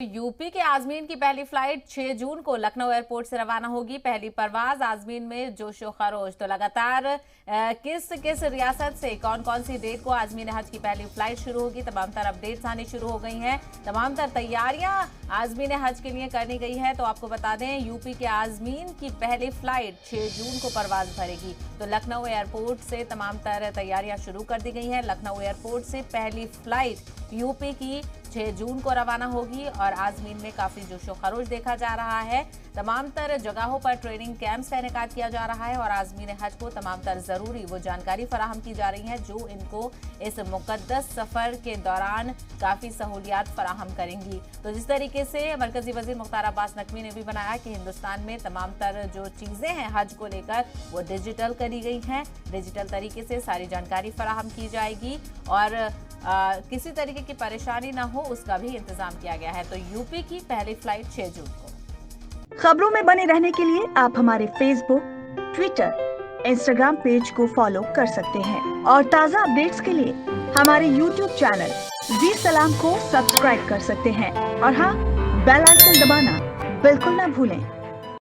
UP के आजमीन की पहली फ्लाइट 6 जून को लखनऊ एयरपोर्ट से रवाना होगी। पहली परवाज आजमीन में जोशो खरोश। तो लगातार किस किस रियासत से कौन कौन सी डेट को आजमीन हज की पहली फ्लाइट शुरू होगी, तमाम तर अपडेट्स आनी शुरू हो गई हैं। तमाम तर तैयारियां आजमीन हज के लिए करनी गई है। तो आपको बता दें, यूपी के आजमीन की पहली फ्लाइट 6 जून को परवाज भरेगी। तो लखनऊ एयरपोर्ट से तमाम तर तैयारियां शुरू कर दी गई हैं। लखनऊ एयरपोर्ट से पहली फ्लाइट यूपी की 6 जून को रवाना होगी और आजमीन में काफी जोशो खरोश देखा जा रहा है। तमाम तर जगहों पर ट्रेनिंग कैंप्स का इनेकाद किया जा रहा है और आजमीन हज को तमाम तर जरूरी वो जानकारी फराहम की जा रही है जो इनको इस मुकद्दस सफर के दौरान काफी सहूलियात फराहम करेंगी। तो जिस तरीके से मरकजी वजीर मुख्तार अब्बास नकवी ने भी बनाया कि हिंदुस्तान में तमाम तर जो चीजें हैं हज को लेकर वो डिजिटल करी गई हैं, डिजिटल तरीके से सारी जानकारी फराहम की जाएगी और किसी तरीके की परेशानी ना हो उसका भी इंतजाम किया गया है। तो यूपी की पहली फ्लाइट 6 जून को। खबरों में बने रहने के लिए आप हमारे फेसबुक, ट्विटर, इंस्टाग्राम पेज को फॉलो कर सकते हैं और ताज़ा अपडेट्स के लिए हमारे यूट्यूब चैनल जी सलाम को सब्सक्राइब कर सकते हैं और हाँ, बेल आइकन दबाना बिल्कुल ना भूलें।